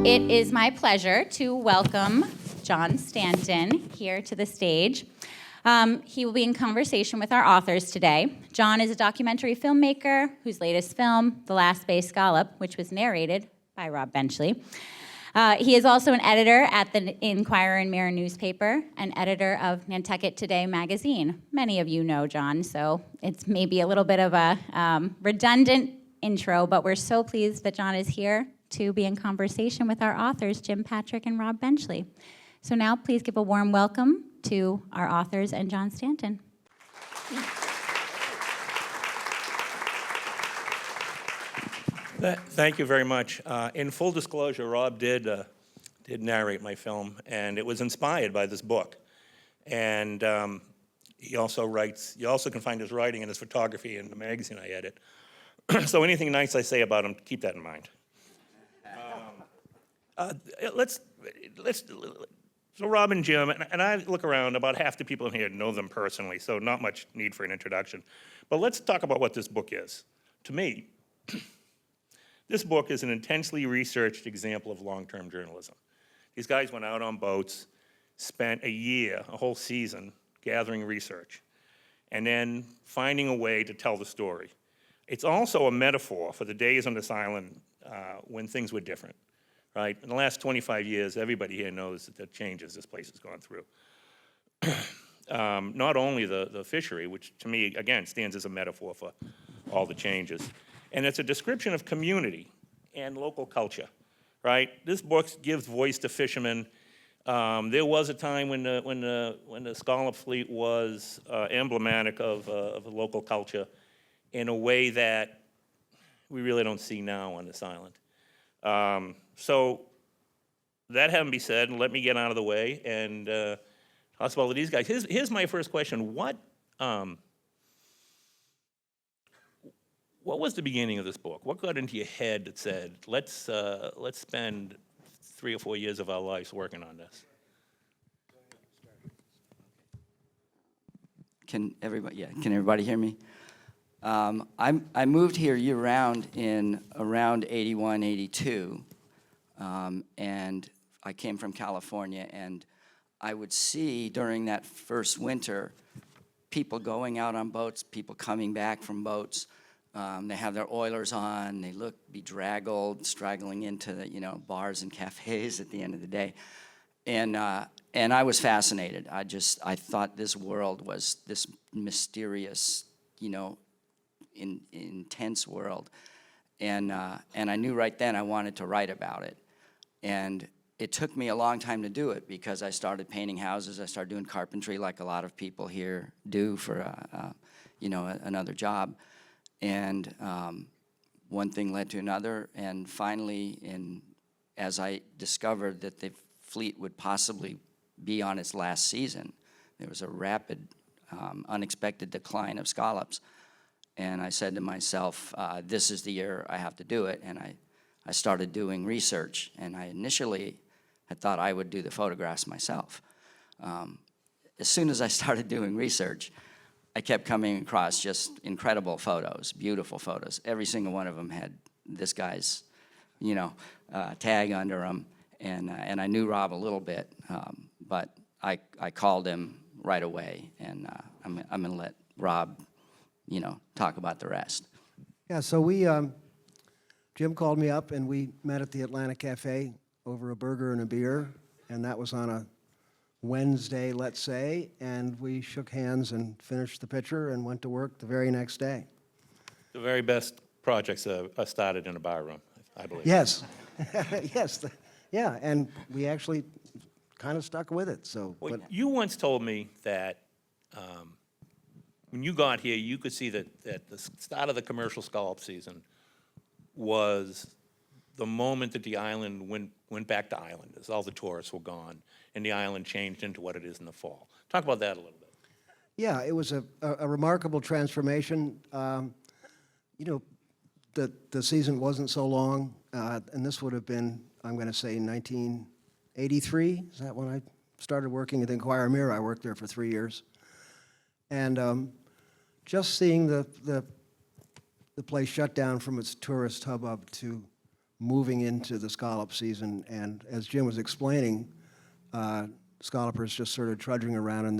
It is my pleasure to welcome John Stanton here to the stage. He will be in conversation with our authors today. John is a documentary filmmaker whose latest film, The Last Bay Scallop, which was narrated by Rob Benchley. He is also an editor at the Inquirer and Mirror newspaper, and editor of Nantucket Today magazine. Many of you know John, so it's maybe a little bit of a redundant intro, but we're so pleased that John is here to be in conversation with our authors, Jim Patrick and Rob Benchley. So now please give a warm welcome to our authors and John Stanton. Thank you very much. In full disclosure, Rob did narrate my film, and it was inspired by this book. And he also writes. You also can find his writing and his photography in the magazine I edit. So anything nice I say about him, keep that in mind. So Rob and Jim, and I look around, about half the people in here know them personally, so not much need for an introduction. But let's talk about what this book is. To me, this book is an intensely researched example of long-term journalism. These guys went out on boats, spent a year, a whole season, gathering research, and then finding a way to tell the story. It's also a metaphor for the days on this island when things were different. Right? In the last 25 years, everybody here knows the changes this place has gone through. Not only the fishery, which to me, again, stands as a metaphor for all the changes, and it's a description of community and local culture, right? This book gives voice to fishermen. There was a time when the scallop fleet was emblematic of a local culture in a way that we really don't see now on this island. So that having been said, let me get out of the way and talk about these guys. Here's my first question: What was the beginning of this book? What got into your head that said, let's spend 3 or 4 years of our lives working on this? Can everybody hear me? I moved here year-round in around 81, 82, and I came from California, and I would see during that first winter people going out on boats, people coming back from boats. They have their oilers on, they look bedraggled, straggling into the bars and cafes at the end of the day, and I was fascinated. I thought this world was this mysterious, intense world, and I knew right then I wanted to write about it. And it took me a long time to do it because I started painting houses. I started doing carpentry like a lot of people here do for another job, and one thing led to another. And finally, as I discovered that the fleet would possibly be on its last season, there was a rapid, unexpected decline of scallops. And I said to myself, this is the year I have to do it. And I started doing research. And I initially had thought I would do the photographs myself. As soon as I started doing research, I kept coming across just incredible photos, beautiful photos. Every single one of them had this guy's, tag under them. And I knew Rob a little bit, but I called him right away. And I'm going to let Rob talk about the rest. Yeah, so Jim called me up and we met at the Atlantic Cafe over a burger and a beer, and that was on a Wednesday, let's say, and we shook hands and finished the picture and went to work the very next day. The very best projects are started in a bar room, I believe. Yes, yes, yeah, and we actually kind of stuck with it. So, well, you once told me that when you got here, you could see that the start of the commercial scallop season was the moment that the island went back to islanders. All the tourists were gone, and the island changed into what it is in the fall. Talk about that a little bit. Yeah, it was a remarkable transformation. The season wasn't so long, and this would have been, I'm going to say, 1983. Is that when I started working at the Inquirer Mirror? I worked there for 3 years. And just seeing the place shut down from its tourist hubbub to moving into the scallop season. And as Jim was explaining, scallopers just sort of trudging around in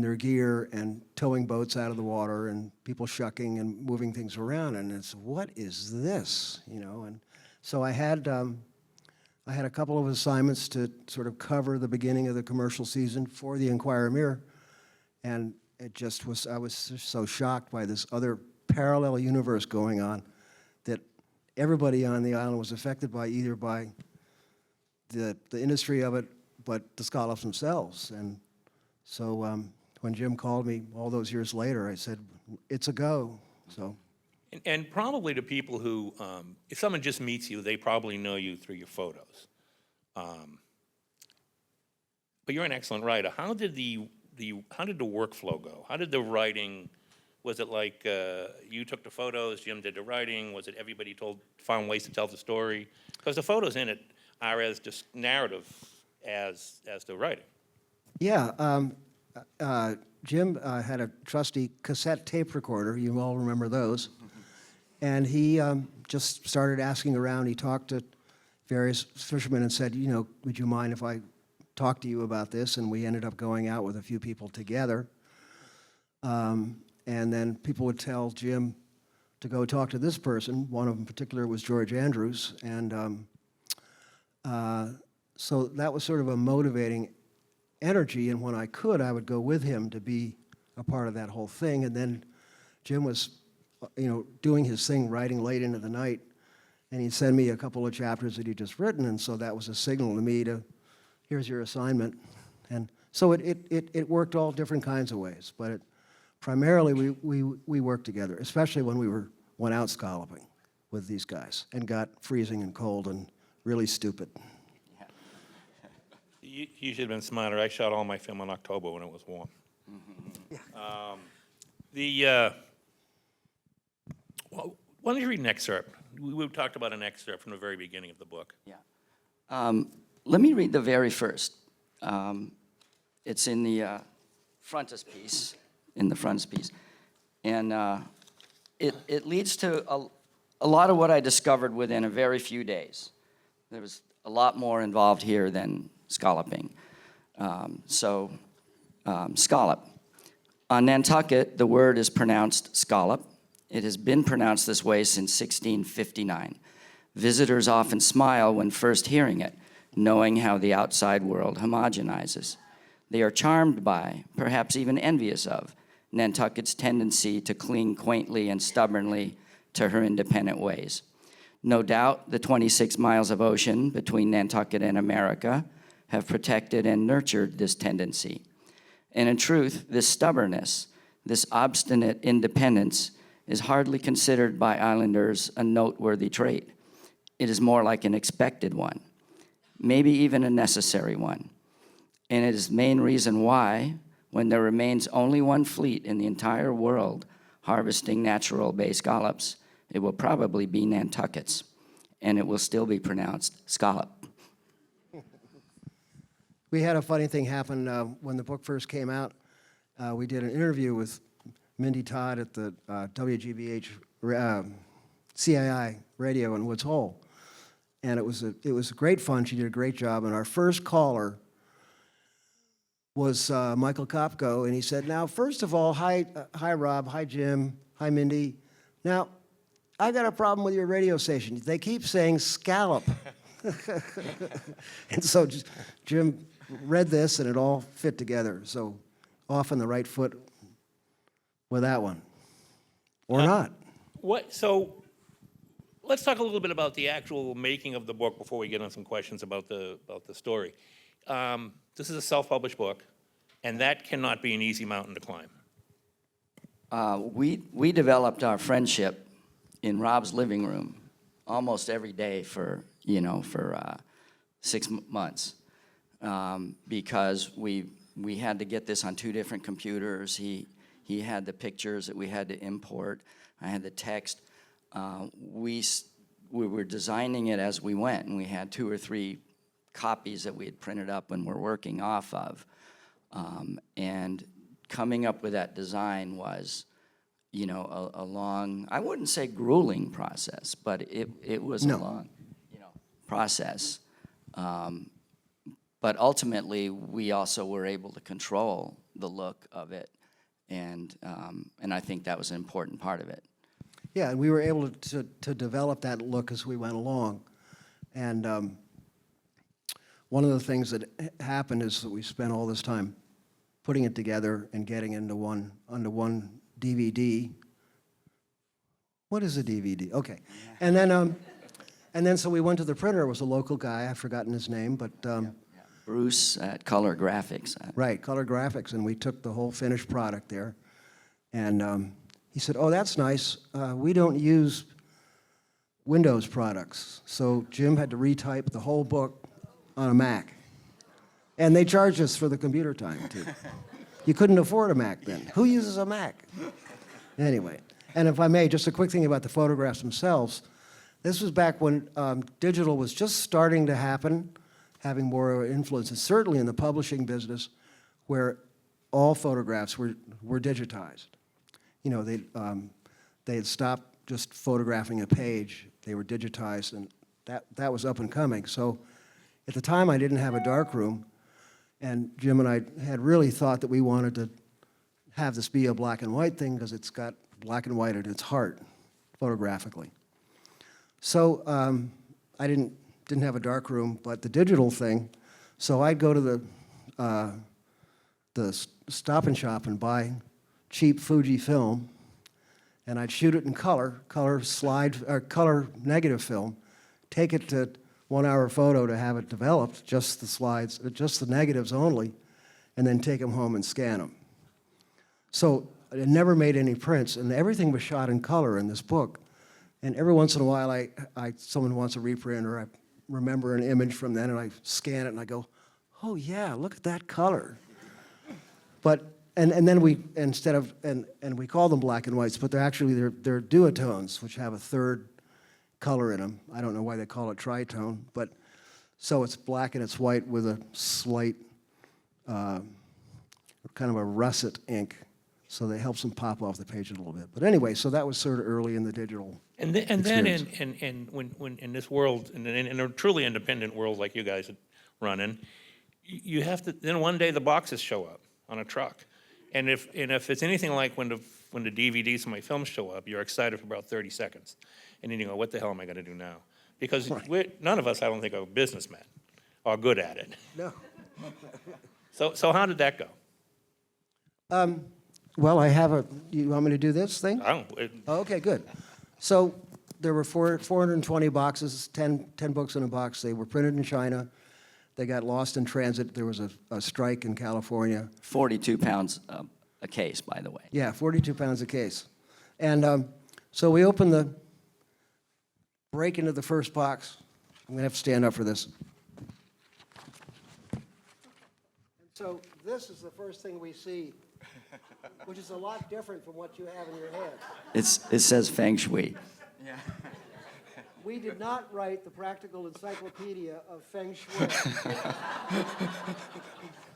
their gear and towing boats out of the water, and people shucking and moving things around. And it's, what is this? You know, and so I had a couple of assignments to sort of cover the beginning of the commercial season for the Enquirer-Mirror, and it just was, I was just so shocked by this other parallel universe going on that everybody on the island was affected by, either by the industry of it, but the scallops themselves. And so when Jim called me all those years later, I said, it's a go. So. And probably to people who, if someone just meets you, they probably know you through your photos. But you're an excellent writer. How did the workflow go? How did the writing, was it like you took the photos, Jim did the writing? Was it everybody found ways to tell the story? Because the photos in it are as just narrative as the writing. Yeah, Jim had a trusty cassette tape recorder. You all remember those. And he just started asking around. He talked to various fishermen and said, you know, would you mind if I talk to you about this? And we ended up going out with a few people together. And then people would tell Jim to go talk to this person. One of them in particular was George Andrews. And so that was sort of a motivating energy. And when I could, I would go with him to be a part of that whole thing. And then Jim was, you know, doing his thing, writing late into the night. And he'd send me a couple of chapters that he'd just written. And so that was a signal to me to, here's your assignment. And so it worked all different kinds of ways. But primarily we worked together, especially when we went out scalloping with these guys and got freezing and cold and really stupid. You should have been smarter. I shot all my film in October when it was warm. Well, why don't you read an excerpt? We talked about an excerpt from the very beginning of the book. Yeah. Let me read the very first. It's in the frontispiece, And it leads to a lot of what I discovered within a very few days. There was a lot more involved here than scalloping. Scallop. On Nantucket, the word is pronounced scallop. It has been pronounced this way since 1659. Visitors often smile when first hearing it, knowing how the outside world homogenizes. They are charmed by, perhaps even envious of, Nantucket's tendency to cling quaintly and stubbornly to her independent ways. No doubt the 26 miles of ocean between Nantucket and America have protected and nurtured this tendency. And in truth, this stubbornness, this obstinate independence, is hardly considered by islanders a noteworthy trait. It is more like an expected one, maybe even a necessary one. And it is the main reason why, when there remains only one fleet in the entire world harvesting natural bay scallops, it will probably be Nantucket's, and it will still be pronounced scallop. We had a funny thing happen when the book first came out. We did an interview with Mindy Todd at the WGBH CII radio in Woods Hole, and it was great fun. She did a great job, and our first caller was Michael Kopko, and he said, "Now, first of all, hi Rob, hi Jim, hi Mindy. Now, I got a problem with your radio station. They keep saying scallop." And so Jim read this, and it all fit together. So off on the right foot with that one, or not. So let's talk a little bit about the actual making of the book before we get on some questions about the story. This is a self-published book, and that cannot be an easy mountain to climb. We developed our friendship in Rob's living room almost every day for 6 months, because we had to get this on 2 different computers. He had the pictures that we had to import. I had the text. We were designing it as we went, and we had 2 or 3 copies that we had printed up and were working off of. And coming up with that design was you know, a long, I wouldn't say grueling process, but it was No. a long, you know, process. But ultimately, we also were able to control the look of it, and I think that was an important part of it. Yeah, and we were able to develop that look as we went along. And one of the things that happened is that we spent all this time putting it together and getting into one DVD. What is a DVD? Okay. And then so we went to the printer. It was a local guy. I've forgotten his name, but Bruce at Color Graphics. right, Color Graphics, and we took the whole finished product there. And he said, "Oh, that's nice. We don't use Windows products." So Jim had to retype the whole book on a Mac. And they charged us for the computer time, too. You couldn't afford a Mac then. Who uses a Mac? Anyway, and if I may, just a quick thing about the photographs themselves. This was back when digital was just starting to happen, having more influence, and certainly in the publishing business, where all photographs were digitized. You know, they had stopped just photographing a page. They were digitized, and that was up and coming. So at the time, I didn't have a darkroom, and Jim and I had really thought that we wanted to have this be a black and white thing because it's got black and white at its heart, photographically. So I didn't have a darkroom, but the digital thing, so I'd go to the Stop and Shop and buy cheap Fuji film, and I'd shoot it in color negative film, take it to 1 hour photo to have it developed, just the slides, just the negatives only, and then take them home and scan them. So I never made any prints, and everything was shot in color in this book. And every once in a while, someone wants a reprint, or I remember an image from then, and I scan it, and I go, "Oh yeah, look at that color." But and then we we call them black and whites, but they're duotones, which have a third color in them. I don't know why they call it tritone, but so it's black and it's white with a slight kind of a russet ink, so that helps them pop off the page a little bit. But anyway, so that was sort of early in the digital. And then when in this world, in a truly independent world like you guys run in, you have to, then one day the boxes show up on a truck. And if it's anything like when the DVDs of my films show up, you're excited for about 30 seconds. And then you go, what the hell am I going to do now? Because none of us, I don't think, are businessmen or good at it. No. So how did that go? Well, you want me to do this thing? Oh, okay, good. So there were 420 boxes, 10 books in a box. They were printed in China. They got lost in transit. There was a strike in California. 42 pounds a case, by the way. Yeah, 42 pounds a case. And so we break into the first box. I'm going to have to stand up for this. And so this is the first thing we see, which is a lot different from what you have in your head. It says Feng Shui. Yeah. We did not write the practical encyclopedia of Feng Shui.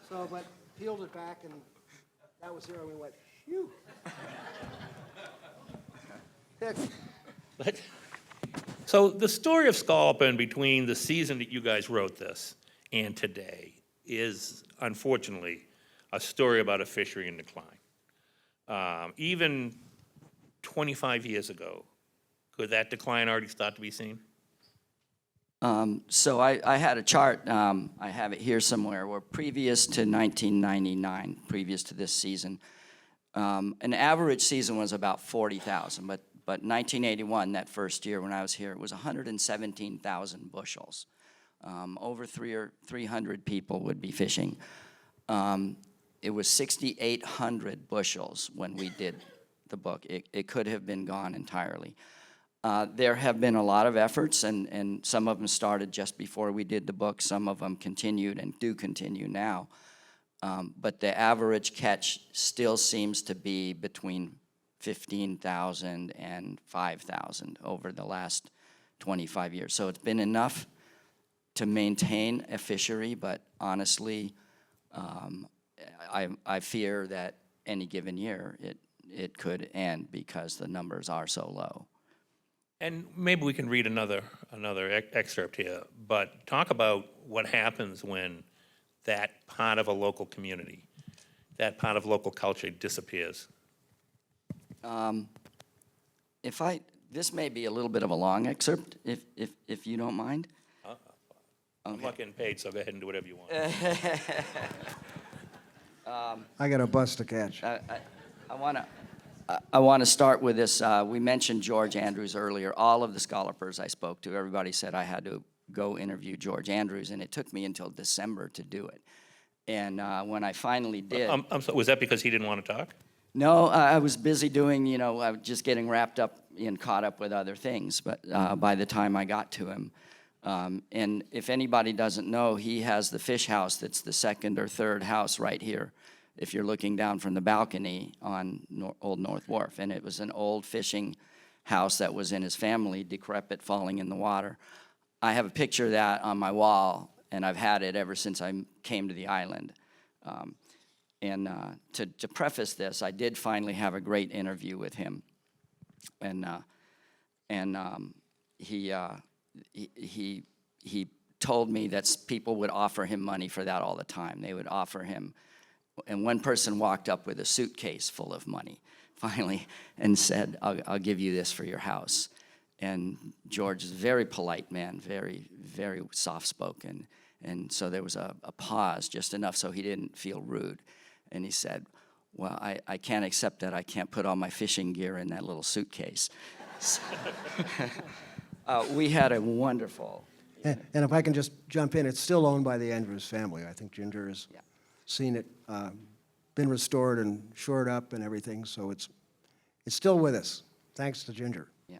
So, but peeled it back, and that was there, and we went, phew. So the story of Sculpin between the season that you guys wrote this and today is, unfortunately, a story about a fishery in decline. Even 25 years ago, could that decline already start to be seen? So I had a chart, I have it here somewhere, where previous to 1999, previous to this season, an average season was about 40,000, but 1981, that first year when I was here, it was 117,000 bushels. Over 300 people would be fishing. It was 6,800 bushels when we did the book. It could have been gone entirely. There have been a lot of efforts, and some of them started just before we did the book. Some of them continued and do continue now. But the average catch still seems to be between 15,000 and 5,000 over the last 25 years. So it's been enough to maintain a fishery, but honestly, I fear that any given year it could end because the numbers are so low. And maybe we can read another excerpt here, but talk about what happens when that part of a local community, that part of local culture disappears. This may be a little bit of a long excerpt, if you don't mind. I'm not getting paid, so go ahead and do whatever you want. I got a bus to catch. I want to start with this. We mentioned George Andrews earlier. All of the scholars I spoke to, everybody said I had to go interview George Andrews, and it took me until December to do it. And when I finally did... I'm sorry, was that because he didn't want to talk? No, I was busy doing, I was just getting wrapped up and caught up with other things. But by the time I got to him, and if anybody doesn't know, he has the fish house that's the second or third house right here, if you're looking down from the balcony on Old North Wharf. And it was an old fishing house that was in his family, decrepit, falling in the water. I have a picture of that on my wall, and I've had it ever since I came to the island. To preface this, I did finally have a great interview with him, and he told me that people would offer him money for that all the time. They would offer him, and one person walked up with a suitcase full of money, finally, and said, "I'll give you this for your house." And George is a very polite man, very, very soft-spoken, and so there was a pause, just enough so he didn't feel rude. And he said, "Well, I can't accept that. I can't put all my fishing gear in that little suitcase." So, we had a wonderful... And if I can just jump in, it's still owned by the Andrews family. I think Ginger has seen it, been restored and shored up and everything, so it's still with us, thanks to Ginger. Yeah.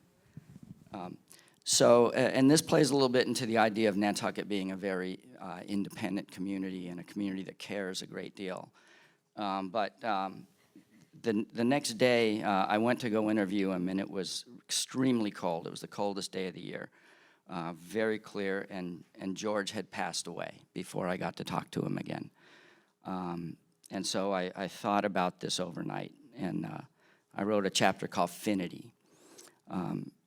And this plays a little bit into the idea of Nantucket being a very independent community and a community that cares a great deal. The next day, I went to go interview him, and it was extremely cold. It was the coldest day of the year, very clear, and George had passed away before I got to talk to him again. And so I thought about this overnight, and I wrote a chapter called Finity.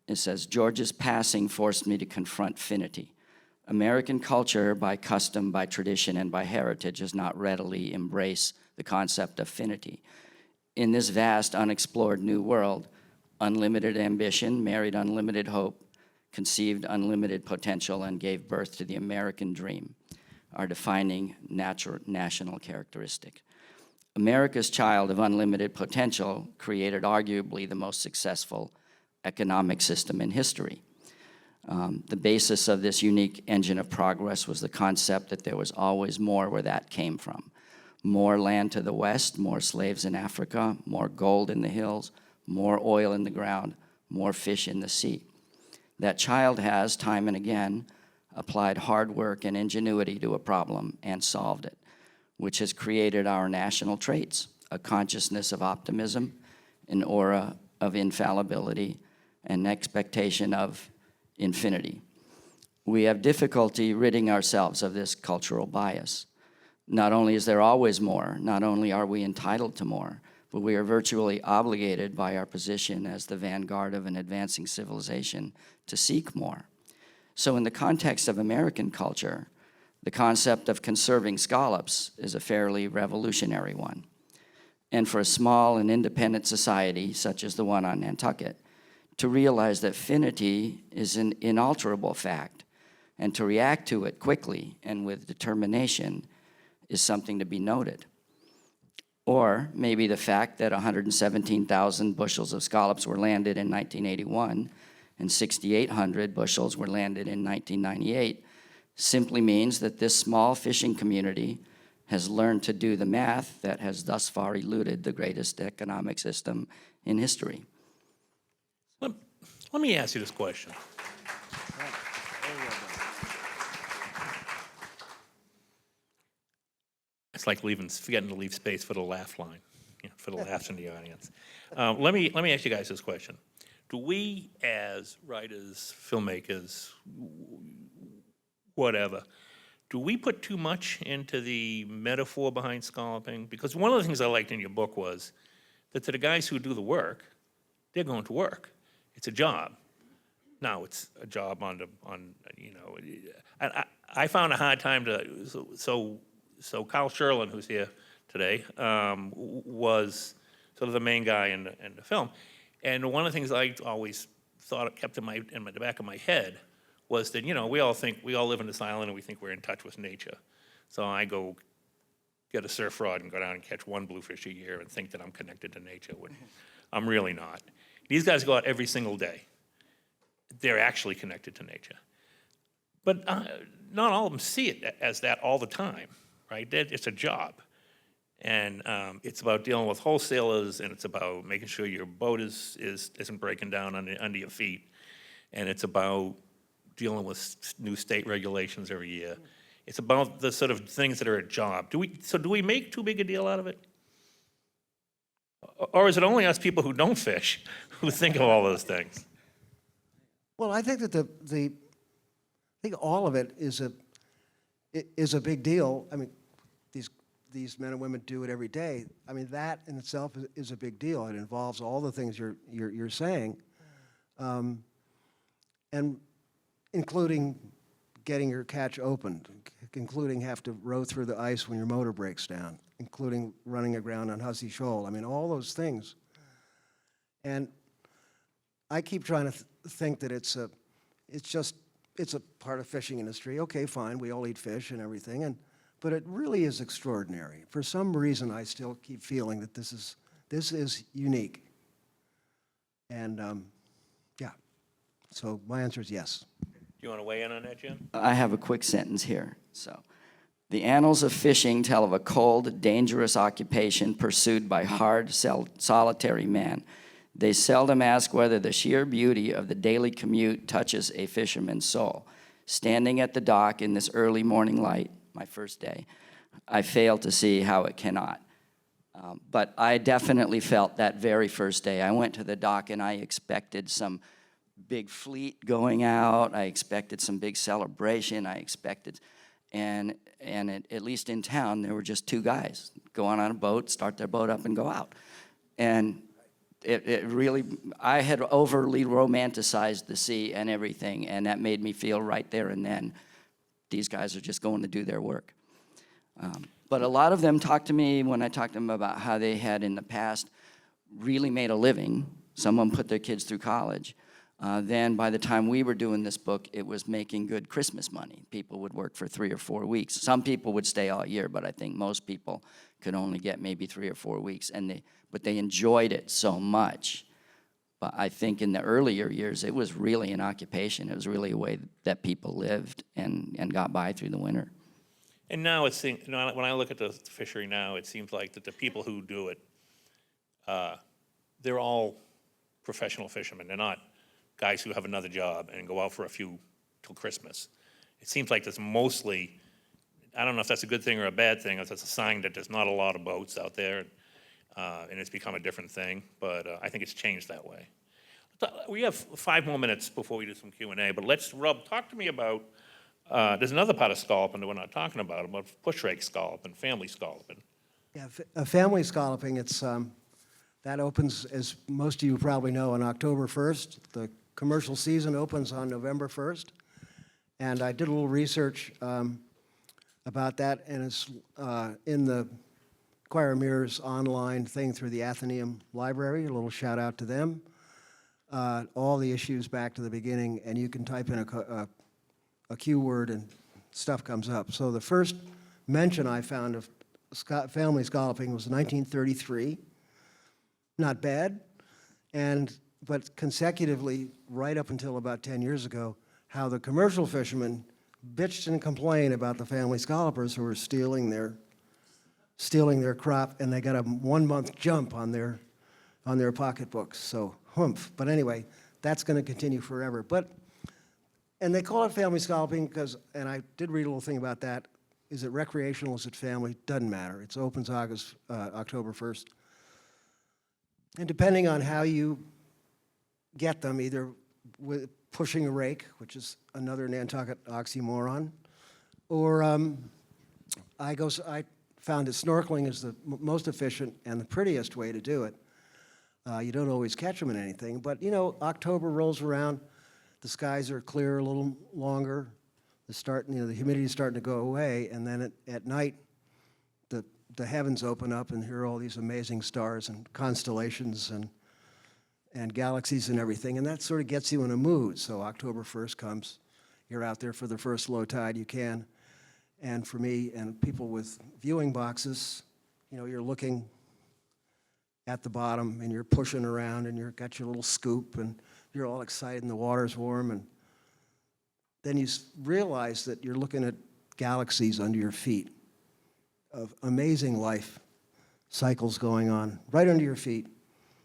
It says, "George's passing forced me to confront finity. American culture, by custom, by tradition, and by heritage, does not readily embrace the concept of finity. In this vast, unexplored new world, unlimited ambition married unlimited hope, conceived unlimited potential, and gave birth to the American dream, our defining national characteristic. America's child of unlimited potential created arguably the most successful economic system in history. The basis of this unique engine of progress was the concept that there was always more where that came from. More land to the west, more slaves in Africa, more gold in the hills, more oil in the ground, more fish in the sea. That child has, time and again, applied hard work and ingenuity to a problem and solved it, which has created our national traits, a consciousness of optimism, an aura of infallibility, an expectation of infinity. We have difficulty ridding ourselves of this cultural bias. Not only is there always more, not only are we entitled to more, but we are virtually obligated by our position as the vanguard of an advancing civilization to seek more. So in the context of American culture, the concept of conserving scallops is a fairly revolutionary one. And for a small and independent society, such as the one on Nantucket, to realize that finity is an inalterable fact, and to react to it quickly and with determination is something to be noted. Or maybe the fact that 117,000 bushels of scallops were landed in 1981 and 6,800 bushels were landed in 1998 simply means that this small fishing community has learned to do the math that has thus far eluded the greatest economic system in history. Let me ask you this question. It's like forgetting to leave space for the laugh line, for the laughs in the audience. Let me ask you guys this question. Do we as writers, filmmakers, whatever, do we put too much into the metaphor behind scalloping? Because one of the things I liked in your book was that to the guys who do the work, they're going to work. It's a job. Now, it's a job on I found a hard time so Kyle Sherlin, who's here today, was sort of the main guy in the film. And one of the things I always thought kept in the back of my head was that, we all live in this island and we think we're in touch with nature. So I go get a surf rod and go down and catch one bluefish a year and think that I'm connected to nature when I'm really not. These guys go out every single day. They're actually connected to nature. But not all of them see it as that all the time, right? It's a job. And it's about dealing with wholesalers, and it's about making sure your boat isn't breaking down under your feet. And it's about dealing with new state regulations every year. It's about the sort of things that are a job. Do we make too big a deal out of it? Or is it only us people who don't fish who think of all those things? Well, I think that I think all of it is a big deal. I mean, these men and women do it every day. I mean, that in itself is a big deal. It involves all the things you're saying, and including getting your catch opened, including have to row through the ice when your motor breaks down, including running aground on Hussey Shoal. I mean, all those things. And I keep trying to think that it's a part of fishing industry. Okay, fine, we all eat fish and everything, but it really is extraordinary. For some reason, I still keep feeling that this is unique. And yeah, so my answer is yes. Do you want to weigh in on that, Jim? I have a quick sentence here. So, the annals of fishing tell of a cold, dangerous occupation pursued by hard, solitary men. They seldom ask whether the sheer beauty of the daily commute touches a fisherman's soul. Standing at the dock in this early morning light, my first day, I fail to see how it cannot. But I definitely felt that very first day. I went to the dock and I expected some big fleet going out. I expected some big celebration. And at least in town, there were just two guys go on a boat, start their boat up, and go out. And it really, I had overly romanticized the sea and everything, and that made me feel right there and then, these guys are just going to do their work. But a lot of them talked to me when I talked to them about how they had in the past really made a living. Someone put their kids through college. Then by the time we were doing this book, it was making good Christmas money. People would work for 3 or 4 weeks. Some people would stay all year, but I think most people could only get maybe 3 or 4 weeks. But they enjoyed it so much. But I think in the earlier years, it was really an occupation. It was really a way that people lived and got by through the winter. And now when I look at the fishery now, it seems like that the people who do it, they're all professional fishermen. They're not guys who have another job and go out for a few till Christmas. It seems like there's mostly, I don't know if that's a good thing or a bad thing, if that's a sign that there's not a lot of boats out there, and it's become a different thing, but I think it's changed that way. We have 5 more minutes before we do some Q&A, but Rob, talk to me about, there's another part of scalloping that we're not talking about push rake scalloping, family scalloping. Yeah, family scalloping, that opens, as most of you probably know, on October 1st. The commercial season opens on November 1st. And I did a little research about that, and it's in the Choir Mirrors online thing through the Athenaeum Library. A little shout out to them. All the issues back to the beginning, and you can type in a keyword and stuff comes up. So the first mention I found of family scalloping was 1933. Not bad, but consecutively, right up until about 10 years ago, how the commercial fishermen bitched and complained about the family scallopers who were stealing their crop, and they got a 1-month jump on their pocketbooks. So humph. But anyway, that's going to continue forever. And they call it family scalloping because, and I did read a little thing about that. Is it recreational? Is it family? Doesn't matter. It opens October 1st. And depending on how you get them, either with pushing a rake, which is another Nantucket oxymoron, or I found that snorkeling is the most efficient and the prettiest way to do it. You don't always catch them in anything, but you know, October rolls around, the skies are clear a little longer, the humidity's starting to go away, and then at night, the heavens open up and here are all these amazing stars and constellations and galaxies and everything, and that sort of gets you in a mood. So October 1st comes, you're out there for the first low tide you can, and for me and people with viewing boxes, you know, you're looking at the bottom and you're pushing around and you've got your little scoop and you're all excited and the water's warm, and then you realize that you're looking at galaxies under your feet of amazing life cycles going on right under your feet.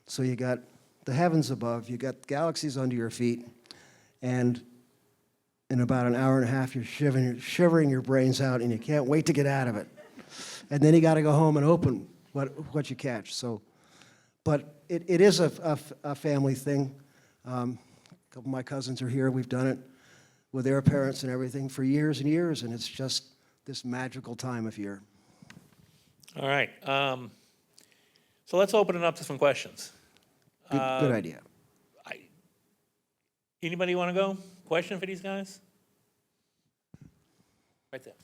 So you got the heavens above, you got galaxies under your feet, and in about an hour and a half you're shivering your brains out and you can't wait to get out of it. And then you got to go home and open what you catch. So, but it is a family thing. A couple of my cousins are here. We've done it with their parents and everything for years and years, and it's just this magical time of year. All right. So let's open it up to some questions. Good idea. Anybody want to go? Question for these guys? Right there.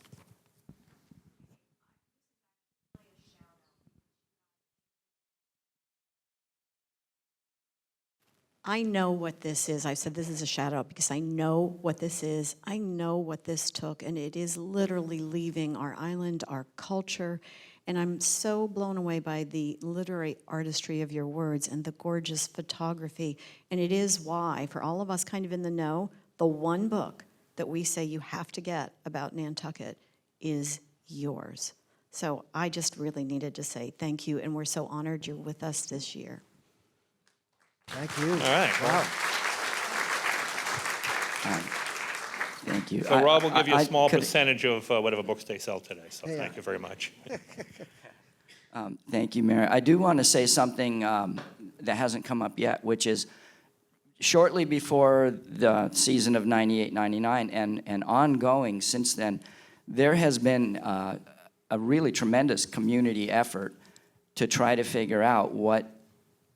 I know what this is. I said this is a shout out because I know what this is. I know what this took, and it is literally leaving our island, our culture. And I'm so blown away by the literary artistry of your words and the gorgeous photography. And it is why, for all of us kind of in the know, the one book that we say you have to get about Nantucket is yours. So I just really needed to say thank you, and we're so honored you're with us this year. Thank you. All right. Wow. Thank you. So Rob will give you a small could- percentage of whatever books they sell today, so Yeah. thank you very much. Thank you, Mayor. I do want to say something that hasn't come up yet, which is shortly before the season of 98, 99, and ongoing since then, there has been a really tremendous community effort to try to figure out what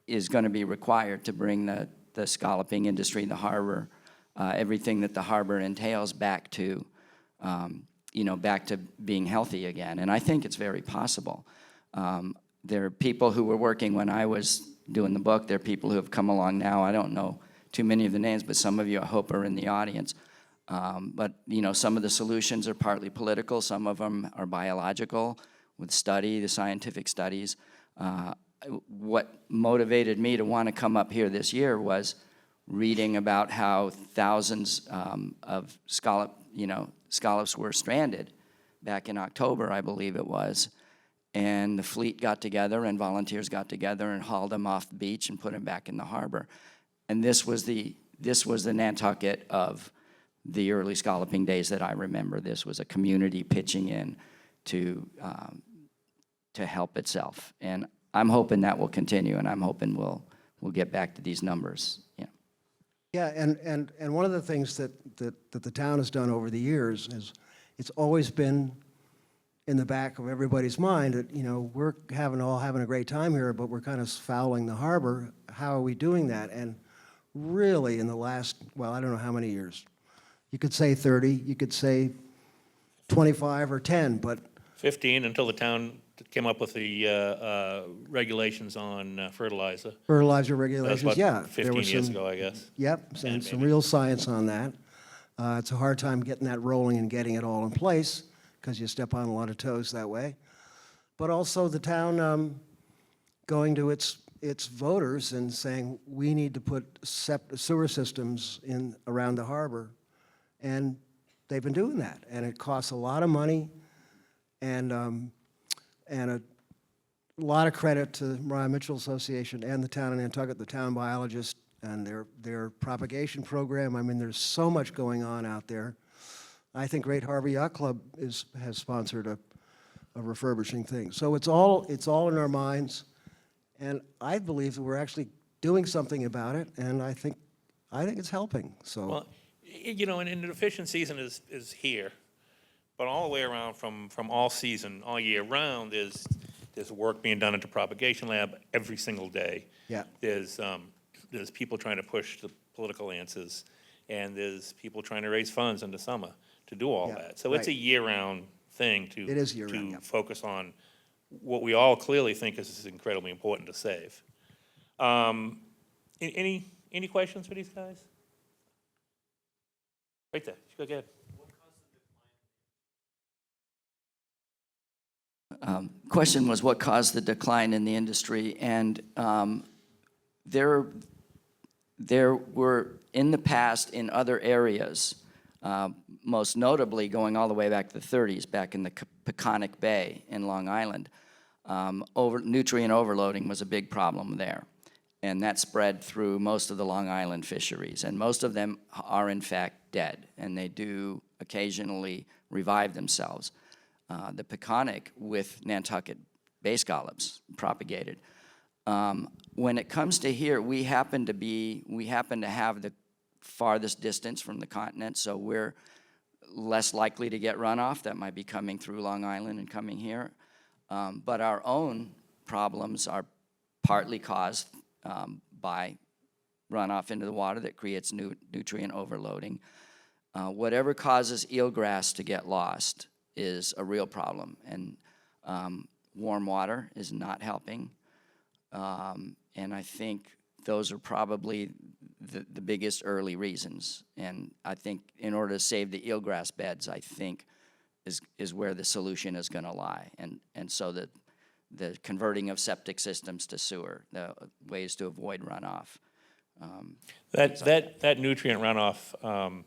is going to be required to bring the scalloping industry, the harbor, everything that the harbor entails back to, back to being healthy again. And I think it's very possible. There are people who were working when I was doing the book. There are people who have come along now. I don't know too many of the names, but some of you, I hope, are in the audience. But some of the solutions are partly political. Some of them are biological, with the scientific studies. What motivated me to want to come up here this year was reading about how thousands of scallops were stranded back in October, I believe it was. And the fleet got together and volunteers got together and hauled them off the beach and put them back in the harbor. And this was the Nantucket of the early scalloping days that I remember. This was a community pitching in to help itself. And I'm hoping that will continue, and I'm hoping we'll get back to these numbers. Yeah. Yeah, and one of the things that the town has done over the years is it's always been in the back of everybody's mind that, we're having a great time here, but we're kind of fouling the harbor. How are we doing that? And really in the last, I don't know how many years. You could say 30, you could say 25 or 10, but 15 until the town came up with the regulations on fertilizer. fertilizer That's regulations, about yeah. 15 years ago, I guess. Yep, and some maybe. real science on that. It's a hard time getting that rolling and getting it all in place because you step on a lot of toes that way. But also the town going to its voters and saying, we need to put sewer systems in around the harbor. And they've been doing that. And it costs a lot of money and a lot of credit to the Mariah Mitchell Association and the town of Nantucket, the town biologist, and their propagation program. I mean, there's so much going on out there. I think Great Harbor Yacht Club has sponsored a refurbishing thing. So it's all in our minds, and I believe that we're actually doing something about it, and I think it's helping. So. Well, and the fishing season is here, but all the way around from all season, all year round, There's work being done at the propagation lab every single day. Yeah. There's people trying to push the political answers, and there's people trying to raise funds in the summer to do all Yeah, that. So it's a right. year-round thing to It is year-round, to yeah. focus on what we all clearly think is incredibly important to save. Any questions for these guys? Right there. Go ahead. Question was what caused the decline in the industry, and there were in the past in other areas, most notably going all the way back to the 30s, back in the Peconic Bay in Long Island, nutrient overloading was a big problem there, and that spread through most of the Long Island fisheries, and most of them are in fact dead, and they do occasionally revive themselves. The Peconic with Nantucket bay scallops propagated. When it comes to here, we happen to have the farthest distance from the continent, so we're less likely to get runoff that might be coming through Long Island and coming here. But our own problems are partly caused by runoff into the water that creates nutrient overloading. Whatever causes eelgrass to get lost is a real problem, and warm water is not helping. And I think those are probably the biggest early reasons. And I think in order to save the eelgrass beds, I think is where the solution is going to lie. And so the converting of septic systems to sewer, the ways to avoid runoff. That nutrient runoff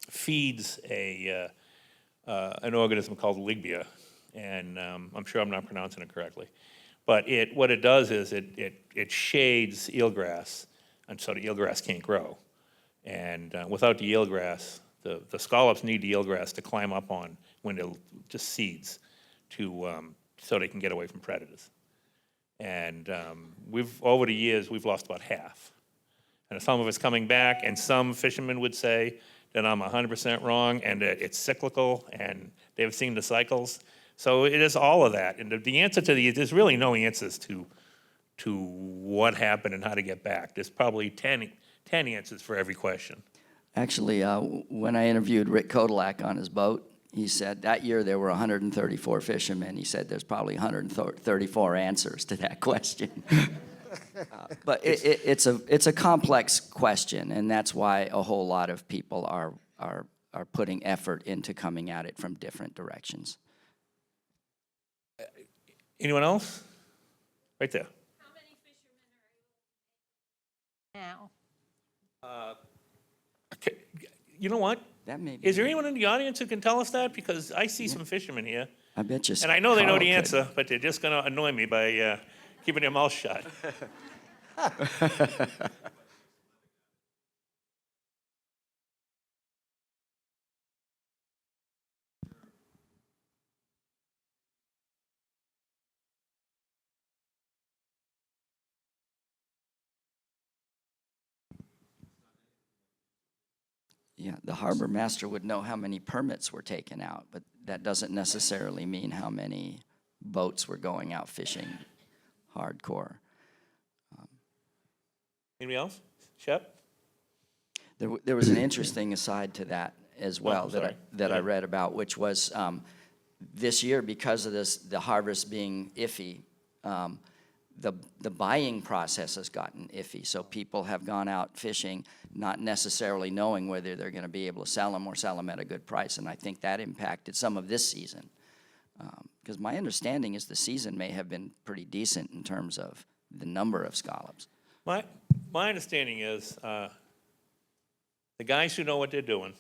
feeds an organism called Ligbia, and I'm sure I'm not pronouncing it correctly. But what it does is it shades eelgrass, and so the eelgrass can't grow. And without the eelgrass, the scallops need the eelgrass to climb up on when they're just seeds, so they can get away from predators. And over the years, we've lost about half. And some of it's coming back, and some fishermen would say that I'm 100% wrong, and that it's cyclical, and they've seen the cycles. So it is all of that. And the answer to there's really no answers to what happened and how to get back. There's probably 10 answers for every question. Actually, when I interviewed Rick Kodalak on his boat, he said that year there were 134 fishermen. He said there's probably 134 answers to that question. But it's a complex question, and that's why a whole lot of people are putting effort into coming at it from different directions. Anyone else? Right there. How many fishermen are now? Okay, you know what? That may be. Is there anyone in the audience who can tell us that? Because I see some fishermen here, I bet you. and I know they know Carl the could. answer, but they're just going to annoy me by keeping their mouth shut. Yeah, the harbor master would know how many permits were taken out, but that doesn't necessarily mean how many boats were going out fishing hardcore. Anybody else? Shep? There was an interesting aside to that as well I'm that sorry. I read about, which was this year, because of the harvest being iffy, the buying process has gotten iffy. So people have gone out fishing, not necessarily knowing whether they're going to be able to sell them or sell them at a good price. And I think that impacted some of this season. Because my understanding is the season may have been pretty decent in terms of the number of scallops. My understanding is the guys who know what they're doing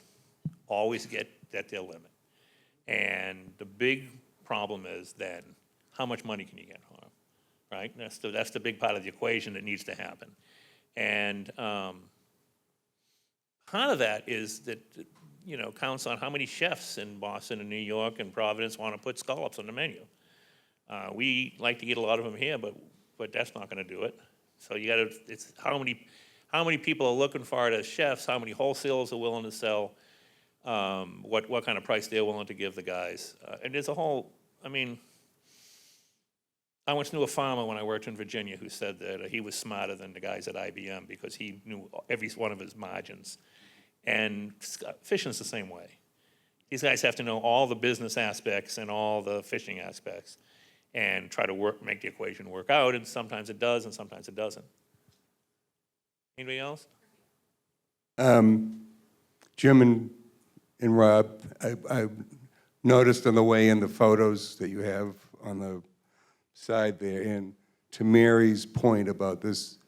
always get at their limit. And the big problem is then how much money can you get on them, right? That's the big part of the equation that needs to happen. And part of that is that, counts on how many chefs in Boston and New York and Providence want to put scallops on the menu. We like to eat a lot of them here, but that's not going to do it. So it's how many people are looking for it as chefs, how many wholesalers are willing to sell, what kind of price they're willing to give the guys. And there's a whole, I once knew a farmer when I worked in Virginia who said that he was smarter than the guys at IBM because he knew every one of his margins. And fishing's the same way. These guys have to know all the business aspects and all the fishing aspects and try to make the equation work out, and sometimes it does and sometimes it doesn't. Anybody else? Jim and Rob, I noticed on the way in the photos that you have on the side there, and to Mary's point about this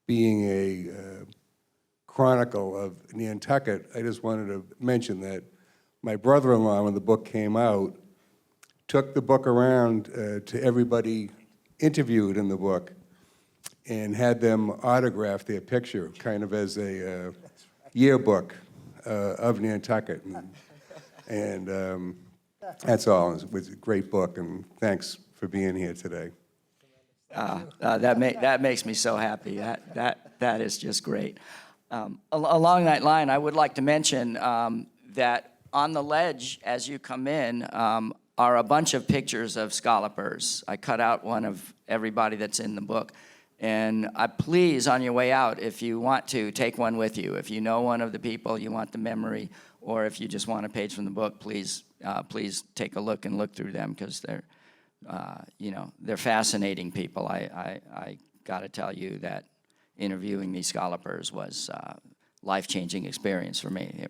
being a chronicle of Nantucket, I just wanted to mention that my brother-in-law, when the book came out, took the book around to everybody interviewed in the book and had them autograph their picture, kind of as a yearbook of Nantucket. And that's all. It was a great book, and thanks for being here today. That makes me so happy. That is just great. Along that line, I would like to mention that on the ledge as you come in are a bunch of pictures of scallopers. I cut out one of everybody that's in the book. And please, on your way out, if you want to, take one with you. If you know one of the people, you want the memory, or if you just want a page from the book, please take a look and look through them, because they're fascinating people. I got to tell you that interviewing these scallopers was a life-changing experience for me.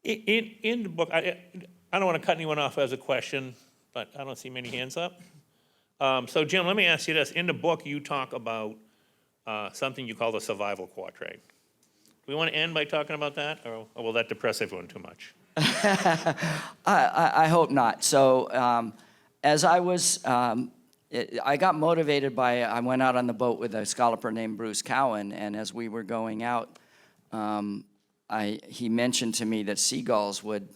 In the book, I don't want to cut anyone off as a question, but I don't see many hands up. So Jim, let me ask you this. In the book, you talk about something you call the survival quatrain. Do we want to end by talking about that, or will that depress everyone too much? I hope not. So as I was, I got motivated by, I went out on the boat with a scalloper named Bruce Cowan, and as we were going out, he mentioned to me that seagulls would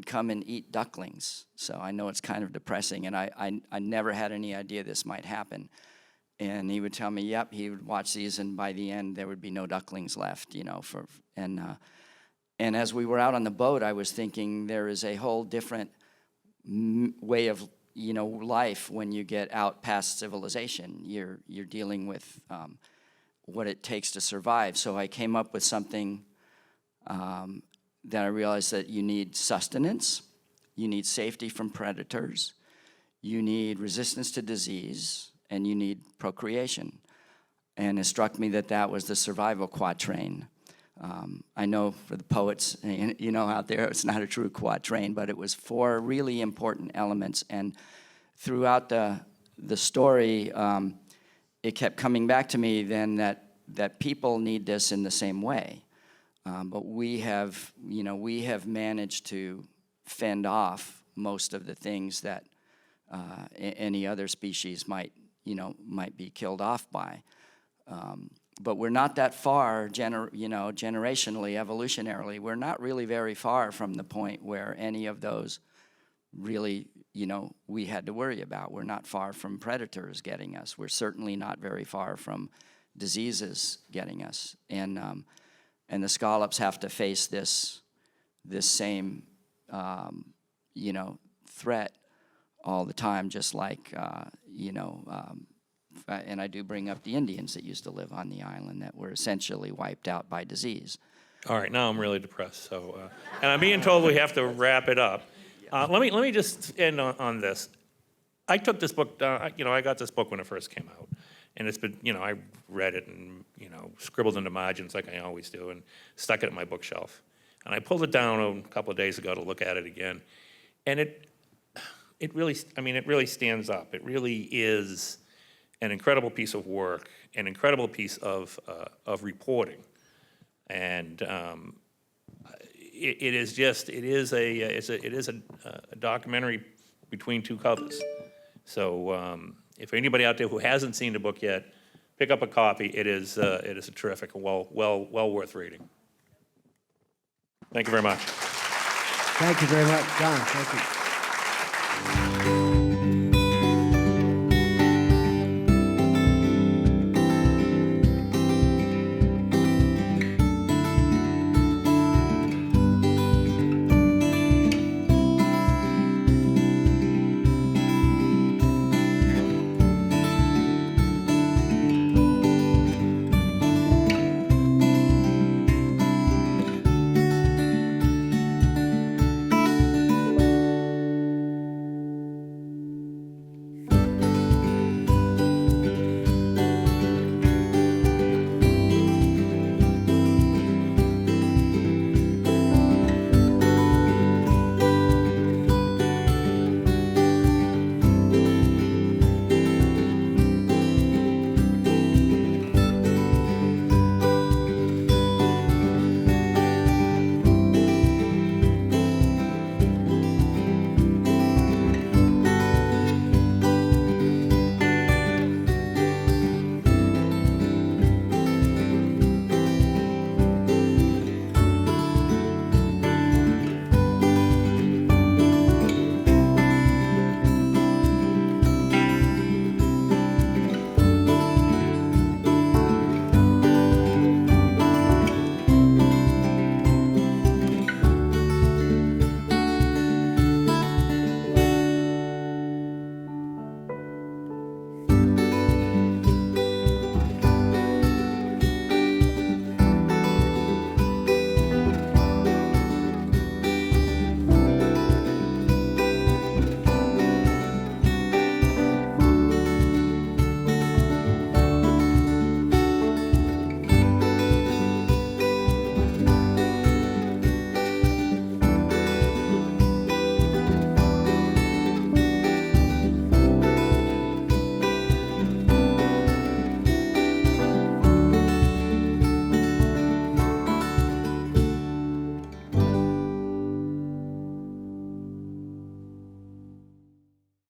come and eat ducklings. So I know it's kind of depressing, and I never had any idea this might happen. And he would tell me, yep, he would watch these, and by the end there would be no ducklings left, and as we were out on the boat, I was thinking there is a whole different way of life when you get out past civilization. You're dealing with what it takes to survive. So I came up with something that I realized that you need sustenance, you need safety from predators, you need resistance to disease, and you need procreation. And it struck me that that was the survival quatrain. I know for the poets, out there, it's not a true quatrain, but it was 4 really important elements. And throughout the story, it kept coming back to me then that people need this in the same way. But we have managed to fend off most of the things that any other species might be killed off by. But we're not that far, generationally, evolutionarily. We're not really very far from the point where any of those really, we had to worry about. We're not far from predators getting us. We're certainly not very far from diseases getting us. And the scallops have to face this same, threat all the time, just like, and I do bring up the Indians that used to live on the island that were essentially wiped out by disease. All right, now I'm really depressed. So, and I'm being told we have to wrap it up. Let me just end on this. I took this book. I got this book when it first came out, and it's been, I read it and scribbled into margins like I always do, and stuck it at my bookshelf. And I pulled it down a couple of days ago to look at it again, and it really stands up. It really is an incredible piece of work, an incredible piece of reporting, and it is a documentary between 2 covers. So if anybody out there who hasn't seen the book yet, pick up a copy. It is a terrific, well worth reading. Thank you very much. Thank you very much, John. Thank you.